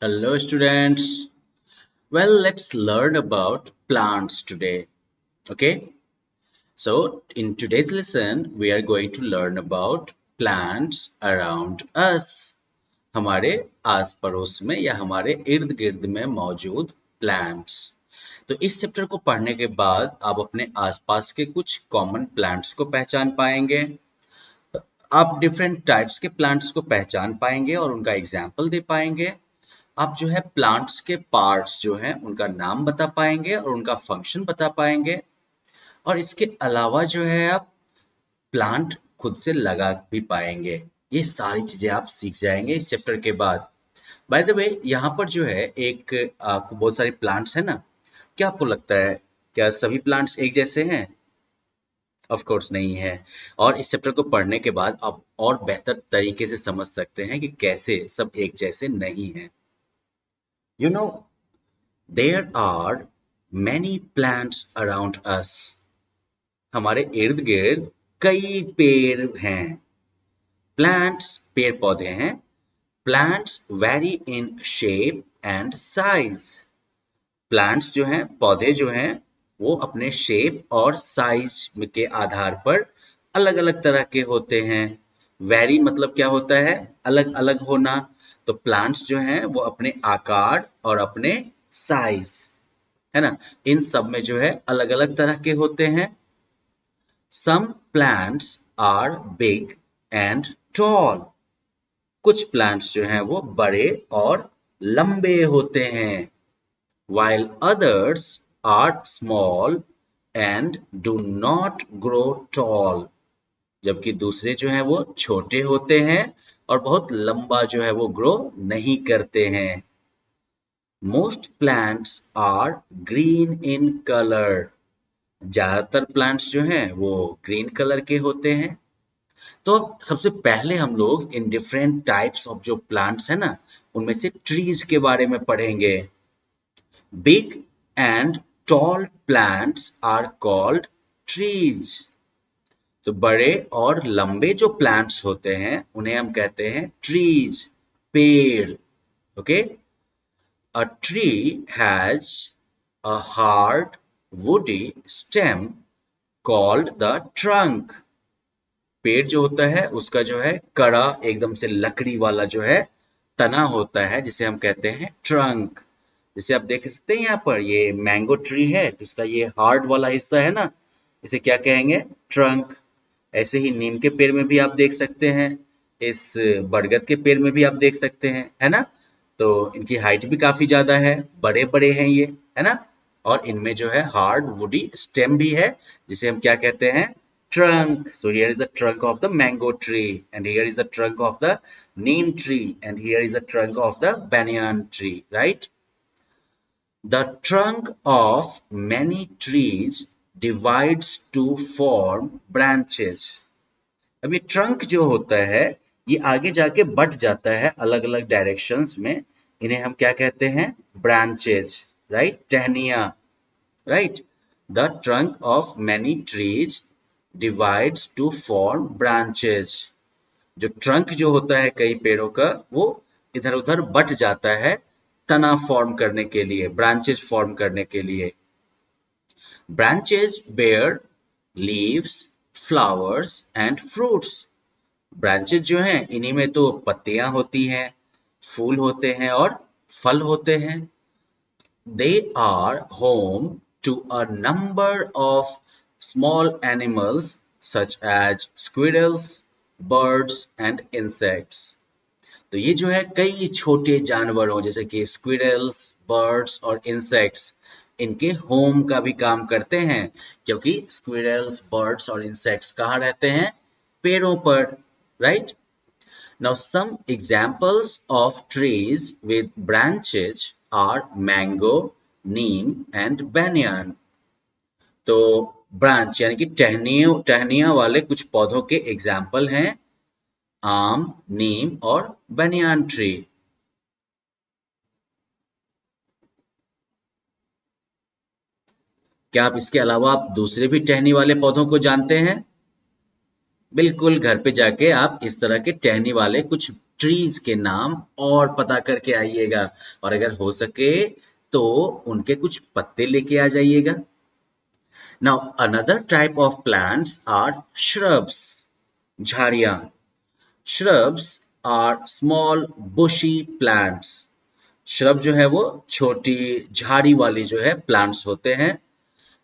Hello, students. Well, let's learn about plants today. Okay, so in today's lesson, we are going to learn about plants around us. हमारे आस पड़ोस में या हमारे इर्द गिर्द में मौजूद प्लांट्स। तो इस चैप्टर को पढ़ने के बाद आप अपने आसपास के कुछ कॉमन प्लांट्स को पहचान पाएंगे। आप डिफरेंट टाइप्स के प्लांट्स को पहचान पाएंगे और उनका एग्जाम्पल दे पाएंगे। आप जो है प्लांट्स के पार्ट्स जो हैं उनका नाम बता पाएंगे और उनका फंक्शन बता पाएंगे। और इसके अलावा जो है आप प्लांट खुद से लगा भी पाएंगे। ये सारी चीजें आप सीख जाएंगे इस चैप्टर के बाद। बाय द वे, यहाँ पर जो है एक आपको बहुत सारे प्लांट्स है ना। क्या आपको लगता है, क्या सभी प्लांट्स एक जैसे हैं? ऑफ कोर्स नहीं है। और इस चैप्टर को पढ़ने के बाद आप और बेहतर तरीके से समझ सकते हैं कि कैसे सब एक जैसे नहीं हैं। You know, There are many plants around us. हमारे इर्द गिर्द कई पेड़ हैं। Plants पेड़ पौधे हैं। Plants vary in shape and size. Plants जो हैं, पौधे जो हैं, वो अपने शेप और साइज के आधार पर अलग अलग तरह के होते हैं। वैरी मतलब क्या होता है? अलग अलग होना। तो प्लांट्स जो हैं वो अपने आकार और अपने साइज, है ना, इन सब में जो है अलग अलग तरह के होते हैं। Some plants are big and tall. कुछ प्लांट्स जो हैं वो बड़े और लंबे होते हैं। while others are small and do not grow tall. जबकि दूसरे जो हैं वो छोटे होते हैं और बहुत लंबा जो है वो ग्रो नहीं करते हैं। Most plants are green in color. ज्यादातर प्लांट्स जो हैं वो ग्रीन कलर के होते हैं। तो अब सबसे पहले हम लोग इन डिफरेंट टाइप्स ऑफ जो प्लांट्स है ना, उनमें से ट्रीज के बारे में पढ़ेंगे। Big and tall plants are called trees. तो बड़े और लंबे जो प्लांट्स होते हैं उन्हें हम कहते हैं ट्रीज, पेड़। Okay, A tree has a hard, woody stem called the trunk. पेड़ जो होता है उसका जो है कड़ा एकदम से लकड़ी वाला जो है तना होता है, जिसे हम कहते हैं ट्रंक। जैसे आप देख सकते हैं यहाँ पर ये मैंगो ट्री है, तो इसका ये हार्ड वाला हिस्सा है ना, इसे क्या कहेंगे? ट्रंक। ऐसे ही नीम के पेड़ में भी आप देख सकते हैं, इस बरगद के पेड़ में भी आप देख सकते हैं, है ना। तो इनकी हाइट भी काफी ज्यादा है, बड़े बड़े हैं ये, है ना। और इनमें जो है हार्ड वुडी स्टेम भी है, जिसे हम क्या कहते हैं? Trunk. So here is the trunk of the mango tree, and here is the trunk of the neem tree, and here is the trunk of the banyan tree, right? The trunk of many trees divides to form branches. अब ये trunk जो होता है ये आगे जाके बढ़ जाता है अलग अलग डायरेक्शंस में। इन्हें हम क्या कहते हैं? Branches, right? टहनियां, right? The trunk of many trees divides to form branches. जो ट्रंक जो होता है कई पेड़ों का, वो इधर उधर बट जाता है तना फॉर्म करने के लिए, ब्रांचेज फॉर्म करने के लिए। Branches bear leaves, flowers and fruits. Branches जो हैं इन्हीं में तो पत्तियां होती हैं, फूल होते हैं और फल होते हैं। They are home to a number of small animals such as squirrels, birds and insects. तो ये जो है कई छोटे जानवरों जैसे कि स्क्विरल्स, बर्ड्स और इंसेक्ट्स, इनके होम का भी काम करते हैं, क्योंकि स्क्विरल्स, बर्ड्स और इंसेक्ट्स कहाँ रहते हैं? पेड़ों पर, right? Now, some examples of trees with branches are mango, neem and banyan. तो ब्रांच यानी कि टहनियों टहनियां वाले कुछ पौधों के एग्जाम्पल हैं आम, नीम और बनियान ट्री। क्या आप इसके अलावा आप दूसरे भी टहनी वाले पौधों को जानते हैं? बिल्कुल घर पे जाके आप इस तरह के टहनी वाले कुछ ट्रीज के नाम और पता करके आइएगा, और अगर हो सके तो उनके कुछ पत्ते लेके आ जाइएगा। Now another type of plants are shrubs, झाड़ियां। Shrubs are small bushy plants. Shrub जो है वो छोटी झाड़ी वाली जो है प्लांट्स होते हैं।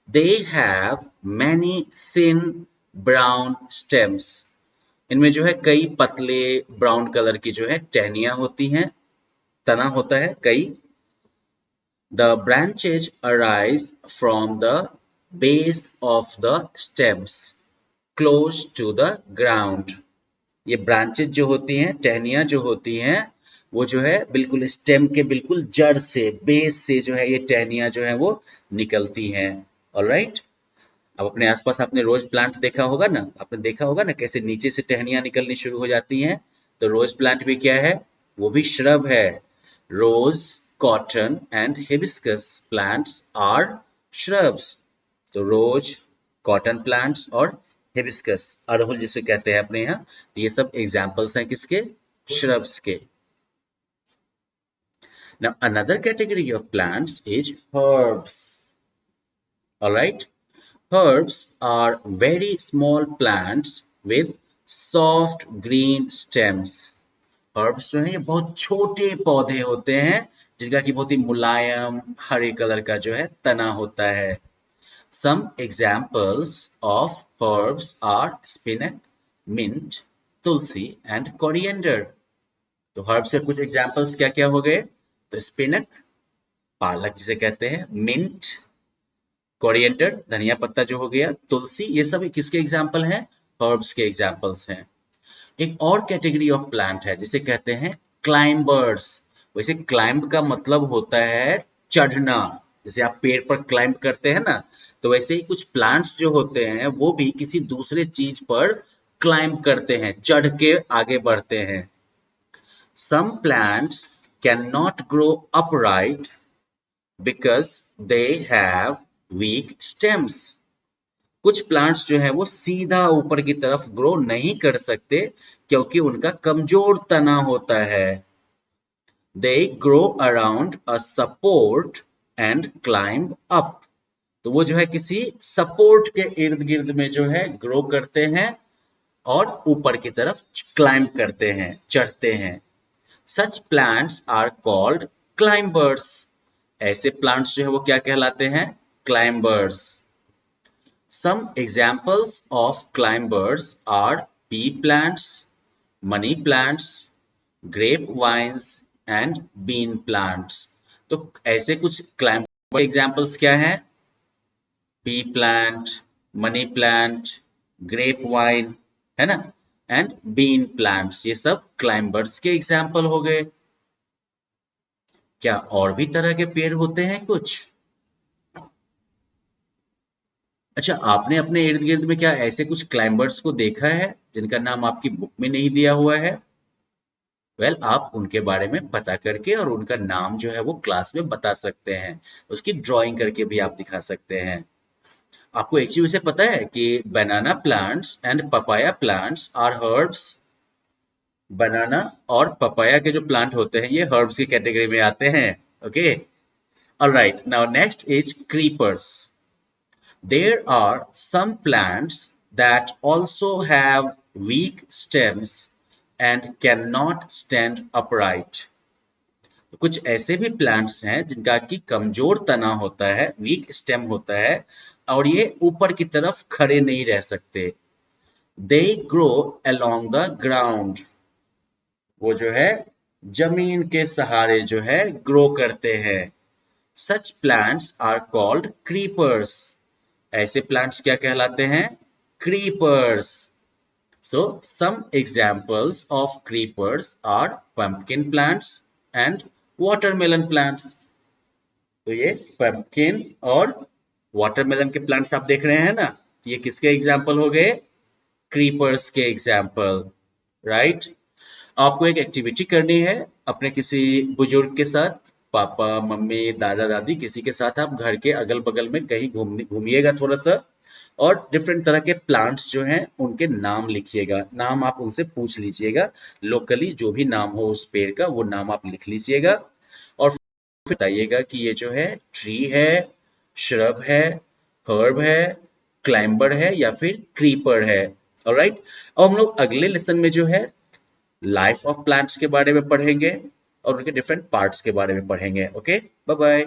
They have many thin brown stems. इनमें जो है कई पतले ब्राउन कलर की जो है टहनियां होती हैं, तना होता है कई। The branches arise from the base of the stems close to the ground. ये ब्रांचेज जो होती हैं, टहनियां जो होती हैं, वो जो है बिल्कुल स्टेम के बिल्कुल जड़ से, बेस से जो है ये टहनियां जो है वो निकलती हैं। ऑलराइट, अब अपने आसपास आपने रोज प्लांट देखा होगा ना, आपने देखा होगा ना कैसे नीचे से टहनियां निकलनी शुरू हो जाती हैं। तो रोज प्लांट भी क्या है, वो भी श्रब है। Rose, cotton and hibiscus plants are shrubs. तो रोज, कॉटन प्लांट्स और हिबिस्कस, अड़हुल जिसे कहते हैं अपने यहाँ, तो ये सब एग्जाम्पल्स हैं किसके, shrubs के। Now another category of plants is herbs. All right. Herbs are very small plants with soft green stems. Herbs जो है ये बहुत छोटे पौधे होते हैं जिनका कि बहुत ही मुलायम हरे कलर का जो है तना होता है। Some examples of herbs are spinach, mint, tulsi and coriander. तो herbs के कुछ examples क्या क्या हो गए, तो spinach पालक जिसे कहते हैं, mint कोरिएंडर धनिया पत्ता जो हो गया, तुलसी, ये सब किसके एग्जाम्पल हैं, हर्ब्स के एग्जाम्पल्स हैं। एक और कैटेगरी ऑफ प्लांट है जिसे कहते हैं क्लाइंबर्स। वैसे क्लाइंब का मतलब होता है चढ़ना, जैसे आप पेड़ पर क्लाइंब करते हैं ना, तो वैसे ही कुछ प्लांट्स जो होते हैं वो भी किसी दूसरे चीज पर क्लाइंब करते हैं, चढ़ के आगे बढ़ते हैं। Some plants can not grow upright because they have weak stems. कुछ प्लांट्स जो है वो सीधा ऊपर की तरफ ग्रो नहीं कर सकते क्योंकि उनका कमजोर तना होता है। They grow around a support and climb up. तो वो जो है किसी सपोर्ट के इर्द गिर्द में जो है ग्रो करते हैं और ऊपर की तरफ क्लाइंब करते हैं, चढ़ते हैं। Such plants are called climbers. ऐसे प्लांट्स जो है वो क्या कहलाते हैं, climbers. Some examples of climbers are pea plants, money plants, grapevines and bean plants. तो ऐसे कुछ क्लाइंबर एग्जाम्पल्स क्या हैं, pea plant, money plant, grape vine, है ना, एंड बीन प्लांट्स, ये सब क्लाइंबर्स के एग्जाम्पल हो गए। क्या और भी तरह के पेड़ होते हैं कुछ? अच्छा, आपने अपने इर्द गिर्द में क्या ऐसे कुछ क्लाइंबर्स को देखा है जिनका नाम आपकी बुक में नहीं दिया हुआ है? आप उनके बारे में पता करके और उनका नाम जो है वो क्लास में बता सकते हैं, उसकी ड्राइंग करके भी आप दिखा सकते हैं। आपको एक चीज वैसे पता है कि banana plants and papaya plants are herbs. Banana और पपाया के जो प्लांट होते हैं ये हर्ब्स की कैटेगरी में आते हैं। Okay, alright, now next is creepers. There are some plants that also have weak stems and cannot stand upright. कुछ ऐसे भी प्लांट्स हैं जिनका कि कमजोर तना होता है, वीक स्टेम होता है, और ये ऊपर की तरफ खड़े नहीं रह सकते। They grow along the ground. वो जो है जमीन के सहारे जो है ग्रो करते हैं। Such plants are called creepers. ऐसे प्लांट्स क्या कहलाते हैं, creepers. So some examples of creepers are pumpkin plants and watermelon plants. तो ये pumpkin और watermelon के प्लांट्स आप देख रहे हैं ना, ये किसके एग्जाम्पल हो गए, क्रीपर्स के एग्जाम्पल, राइट। आपको एक एक्टिविटी करनी है अपने किसी बुजुर्ग के साथ, पापा मम्मी दादा दादी किसी के साथ आप घर के अगल बगल में कहीं घूमिएगा थोड़ा सा, और डिफरेंट तरह के प्लांट्स जो हैं उनके नाम लिखिएगा, नाम आप उनसे पूछ लीजिएगा, लोकली जो भी नाम हो उस पेड़ का वो नाम आप लिख लीजिएगा और फिर बताइएगा कि ये जो है ट्री है, श्रब है, हर्ब है, क्लाइंबर है या फिर क्रीपर है। ऑलराइट, अब हम लोग अगले लेसन में जो है लाइफ ऑफ प्लांट्स के बारे में पढ़ेंगे और उनके डिफरेंट पार्ट्स के बारे में पढ़ेंगे। Okay, bye bye.